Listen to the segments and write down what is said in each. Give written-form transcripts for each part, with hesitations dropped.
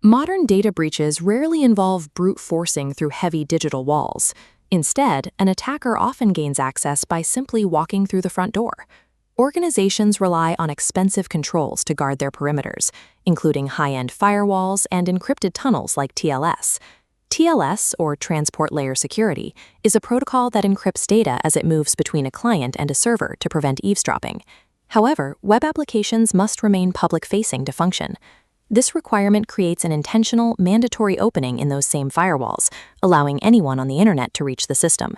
Modern data breaches rarely involve brute forcing through heavy digital walls. Instead, an attacker often gains access by simply walking through the front door. Organizations rely on expensive controls to guard their perimeters, including high-end firewalls and encrypted tunnels like TLS. TLS, or Transport Layer Security, is a protocol that encrypts data as it moves between a client and a server to prevent eavesdropping. However, web applications must remain public-facing to function. This requirement creates an intentional, mandatory opening in those same firewalls, allowing anyone on the internet to reach the system.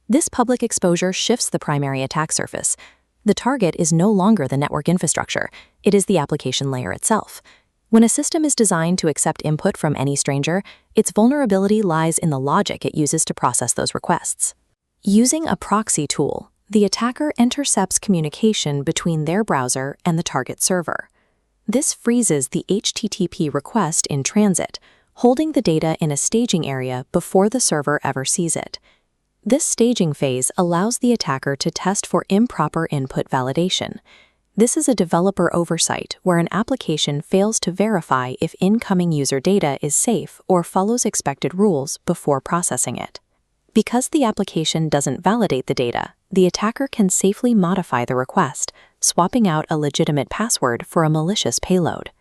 This public exposure shifts the primary attack surface. The target is no longer the network infrastructure, it is the application layer itself. When a system is designed to accept input from any stranger, its vulnerability lies in the logic it uses to process those requests. Using a proxy tool, the attacker intercepts communication between their browser and the target server. This freezes the HTTP request in transit, holding the data in a staging area before the server ever sees it. This staging phase allows the attacker to test for improper input validation. This is a developer oversight where an application fails to verify if incoming user data is safe or follows expected rules before processing it. Because the application doesn't validate the data, the attacker can safely modify the request, swapping out a legitimate password for a malicious payload.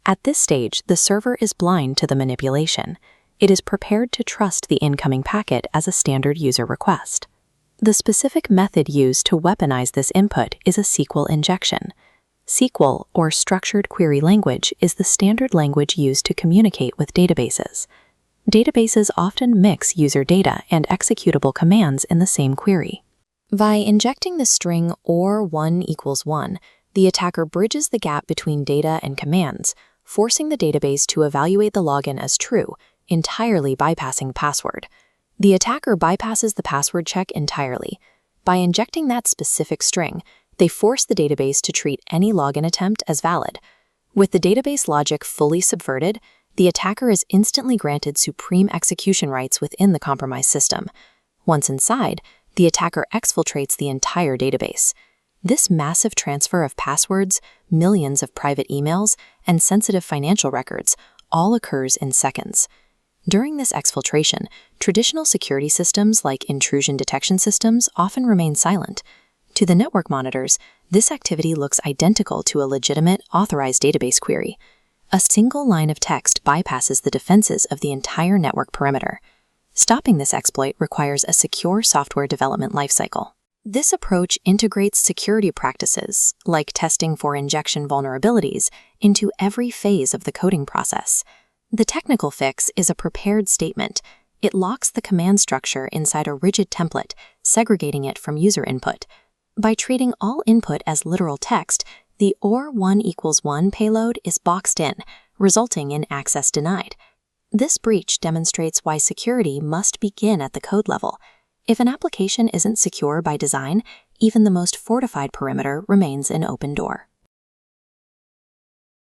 At this stage, the server is blind to the manipulation. It is prepared to trust the incoming packet as a standard user request. The specific method used to weaponize this input is a SQL injection. SQL, or Structured Query Language, is the standard language used to communicate with databases. Databases often mix user data and executable commands in the same query. By injecting the string OR1 = 1, the attacker bridges the gap between data and commands, forcing the database to evaluate the login as true, entirely bypassing the password. The attacker bypasses the password check entirely. By injecting that specific string, they force the database to treat any login attempt as valid. With the database logic fully subverted, the attacker is instantly granted supreme execution rights within the compromised system. Once inside, the attacker exfiltrates the entire database. This massive transfer of passwords, millions of private emails, and sensitive financial records all occurs in seconds. During this exfiltration, traditional security systems like intrusion detection systems often remain silent. To the network monitors, this activity looks identical to a legitimate, authorized database query. A single line of text bypasses the defenses of the entire network perimeter. Stopping this exploit requires a secure software development lifecycle. This approach integrates security practices, like testing for injection vulnerabilities, into every phase of the coding process. The technical fix is a prepared statement. It locks the command structure inside a rigid template, segregating it from user input. By treating all input as literal text, the OR1 = 1 payload is boxed in, resulting in access denied. This breach demonstrates why security must begin at the code level. If an application isn't secure by design, even the most fortified perimeter remains an open door.